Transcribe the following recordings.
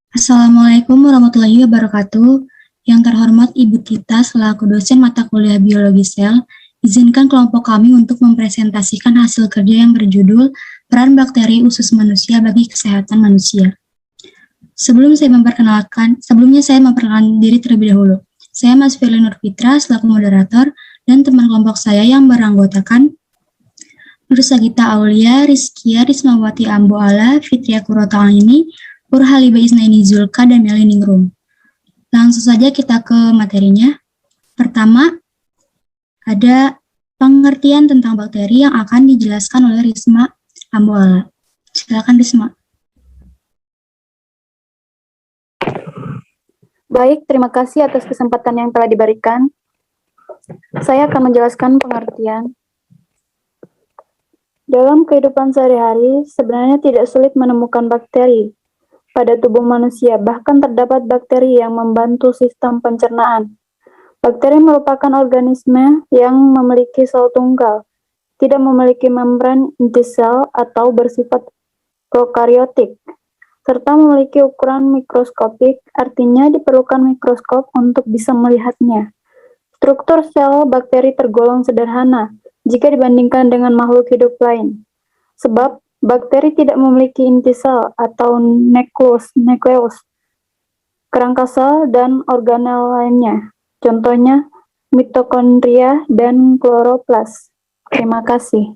Assalamualaikum warahmatullahi wabarakatuh. Yang terhormat Ibu Tita selaku dosen mata kuliah biologi sel, izinkan kelompok kami untuk mempresentasikan hasil kerja yang berjudul Peran Bakteri Usus Manusia bagi Kesehatan Manusia. Sebelumnya saya memperkenalkan diri terlebih dahulu. Saya Mas Firly Nurfitra selaku moderator dan teman kelompok saya yang beranggotakan Nur Sagita Aulia, Rizkia Rismawati Ambo Ala, Fitria Kurota ini, Urhaliba Isnaini Zulka, dan Melly Ningrum. Langsung saja kita ke materinya. Pertama, ada pengertian tentang bakteri yang akan dijelaskan oleh Risma Ambo Ala. Silakan Risma. Baik, terima kasih atas kesempatan yang telah diberikan. Saya akan menjelaskan pengertian. Dalam kehidupan sehari-hari, sebenarnya tidak sulit menemukan bakteri pada tubuh manusia, bahkan terdapat bakteri yang membantu sistem pencernaan. Bakteri merupakan organisme yang memiliki sel tunggal, tidak memiliki membran inti sel atau bersifat prokariotik, serta memiliki ukuran mikroskopik, artinya diperlukan mikroskop untuk bisa melihatnya. Struktur sel bakteri tergolong sederhana jika dibandingkan dengan makhluk hidup lain, sebab bakteri tidak memiliki inti sel atau nukleus, kerangka sel, dan organel lainnya. Contohnya, mitokondria dan kloroplas. Terima kasih.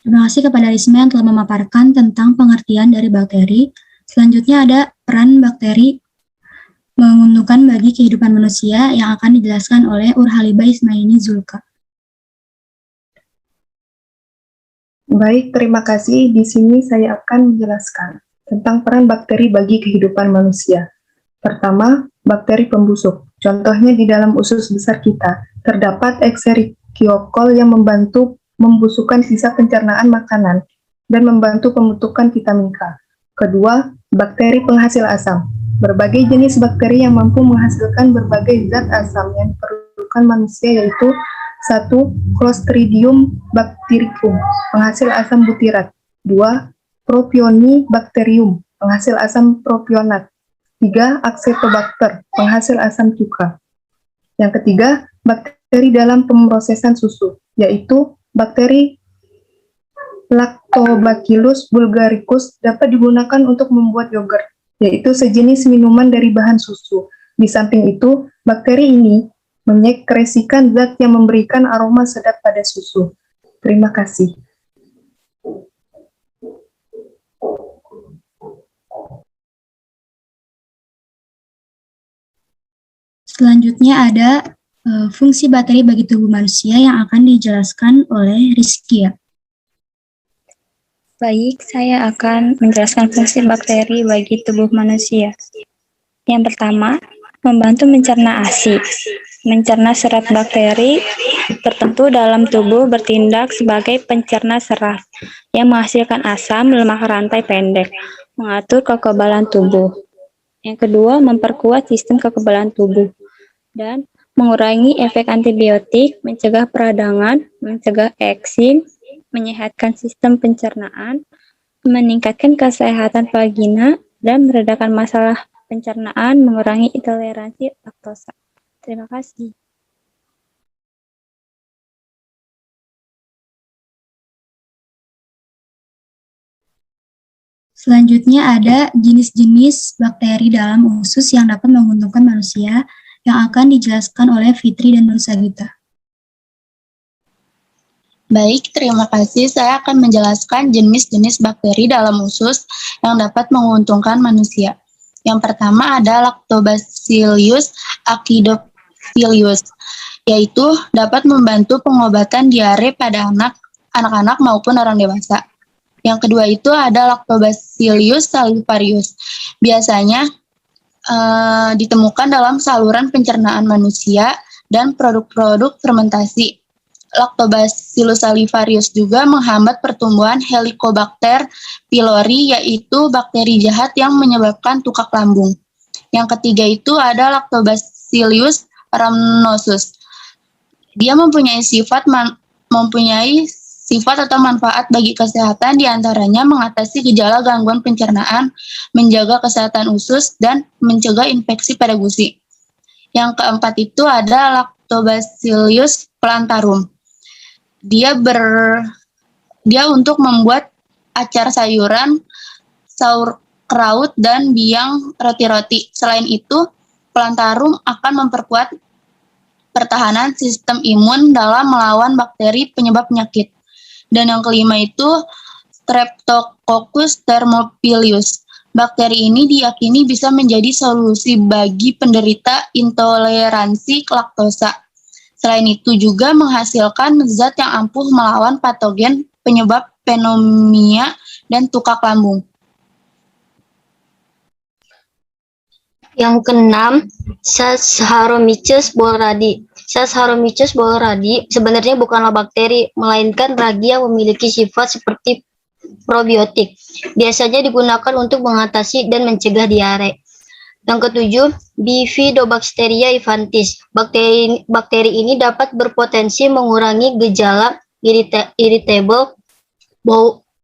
Terima kasih kepada Risma yang telah memaparkan tentang pengertian dari bakteri. Selanjutnya ada peran bakteri menguntungkan bagi kehidupan manusia yang akan dijelaskan oleh Urhaliba Isnaini Zulka. Baik, terima kasih. Di sini saya akan menjelaskan tentang peran bakteri bagi kehidupan manusia. Pertama, bakteri pembusuk. Contohnya di dalam usus besar kita, terdapat Escherichia yang membantu membusukkan sisa pencernaan makanan dan membantu pembentukan vitamin K. Kedua, bakteri penghasil asam. Berbagai jenis bakteri yang mampu menghasilkan berbagai zat asam yang diperlukan manusia, yaitu 1. Clostridium bactericum, penghasil asam butirat. 2. Propionibacterium, penghasil asam propionat. 3. Acetobacter, penghasil asam cuka. Yang ketiga, bakteri dalam pemrosesan susu, yaitu bakteri Lactobacillus bulgaricus dapat digunakan untuk membuat yogurt, yaitu sejenis minuman dari bahan susu. Di samping itu, bakteri ini menyekresikan zat yang memberikan aroma sedap pada susu. Terima kasih. Selanjutnya ada fungsi bakteri bagi tubuh manusia yang akan dijelaskan oleh Rizkia. Baik, saya akan menjelaskan fungsi bakteri bagi tubuh manusia. Yang pertama, membantu mencerna ASI. Mencerna serat bakteri tertentu dalam tubuh bertindak sebagai pencerna serat yang menghasilkan asam lemak rantai pendek, mengatur kekebalan tubuh. Yang kedua, memperkuat sistem kekebalan tubuh dan mengurangi efek antibiotik, mencegah peradangan, mencegah eksim, menyehatkan sistem pencernaan, meningkatkan kesehatan vagina, dan meredakan masalah pencernaan, mengurangi intoleransi laktosa. Terima kasih. Selanjutnya ada jenis-jenis bakteri dalam usus yang dapat menguntungkan manusia yang akan dijelaskan oleh Fitri dan Nur Sagita. Baik, terima kasih. Saya akan menjelaskan jenis-jenis bakteri dalam usus yang dapat menguntungkan manusia. Yang pertama ada Lactobacillus acidophilus, yaitu dapat membantu pengobatan diare pada anak-anak maupun orang dewasa. Yang kedua itu ada Lactobacillus salivarius. Biasanya ditemukan dalam saluran pencernaan manusia dan produk-produk fermentasi. Lactobacillus salivarius juga menghambat pertumbuhan Helicobacter pylori, yaitu bakteri jahat yang menyebabkan tukak lambung. Yang ketiga itu ada Lactobacillus rhamnosus. Dia mempunyai sifat atau manfaat bagi kesehatan diantaranya mengatasi gejala gangguan pencernaan, menjaga kesehatan usus, dan mencegah infeksi pada gusi. Yang keempat itu ada Lactobacillus plantarum. Dia untuk membuat acar sayuran, sauerkraut, dan biang roti-roti. Selain itu, plantarum akan memperkuat pertahanan sistem imun dalam melawan bakteri penyebab penyakit. Dan yang kelima itu Streptococcus thermophilus. Bakteri ini diyakini bisa menjadi solusi bagi penderita intoleransi laktosa. Selain itu juga menghasilkan zat yang ampuh melawan patogen penyebab pneumonia dan tukak lambung. Yang keenam, Saccharomyces boulardii. Saccharomyces boulardii sebenarnya bukanlah bakteri, melainkan ragi yang memiliki sifat seperti probiotik. Biasanya digunakan untuk mengatasi dan mencegah diare. Yang ketujuh, Bifidobacteria infantis. Bakteri ini dapat berpotensi mengurangi gejala irritable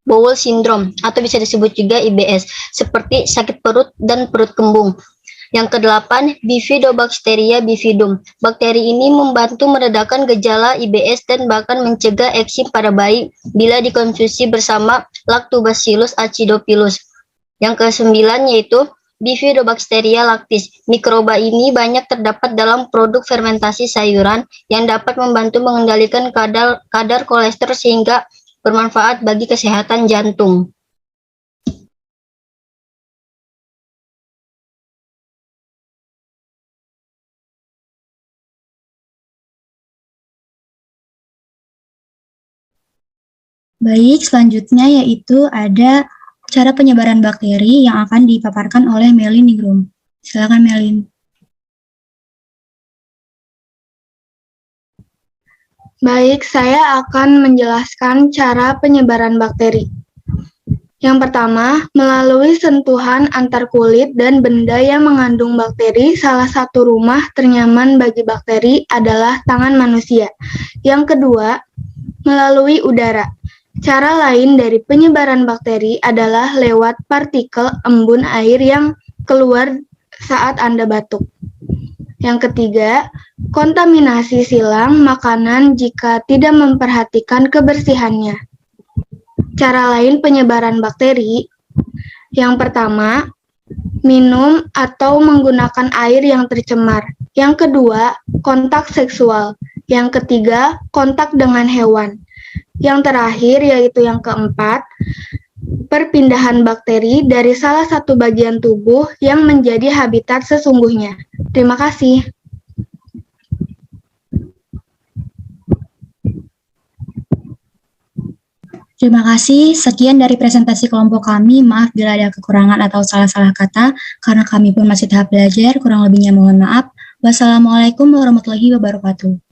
bowel syndrome atau bisa disebut juga IBS, seperti sakit perut dan perut kembung. Yang kedelapan, Bifidobacteria bifidum. Bakteri ini membantu meredakan gejala IBS dan bahkan mencegah eksim pada bayi bila dikonsumsi bersama Lactobacillus acidophilus. Yang kesembilan yaitu Bifidobacteria lactis. Mikroba ini banyak terdapat dalam produk fermentasi sayuran yang dapat membantu mengendalikan kadar kolesterol sehingga bermanfaat bagi kesehatan jantung. Baik, selanjutnya yaitu ada cara penyebaran bakteri yang akan dipaparkan oleh Melin Ningrum. Silakan Melin. Baik, saya akan menjelaskan cara penyebaran bakteri. Yang pertama, melalui sentuhan antar kulit dan benda yang mengandung bakteri, salah satu rumah ternyaman bagi bakteri adalah tangan manusia. Yang kedua, melalui udara. Cara lain dari penyebaran bakteri adalah lewat partikel embun air yang keluar saat Anda batuk. Yang ketiga, kontaminasi silang makanan jika tidak memperhatikan kebersihannya. Cara lain penyebaran bakteri, yang pertama, minum atau menggunakan air yang tercemar. Yang kedua, kontak seksual. Yang ketiga, kontak dengan hewan. Yang terakhir, yaitu yang keempat, perpindahan bakteri dari salah satu bagian tubuh yang menjadi habitat sesungguhnya. Terima kasih. Terima kasih. Sekian dari presentasi kelompok kami. Maaf bila ada kekurangan atau salah-salah kata, karena kami pun masih tahap belajar. Kurang lebihnya mohon maaf. Wassalamualaikum warahmatullahi wabarakatuh.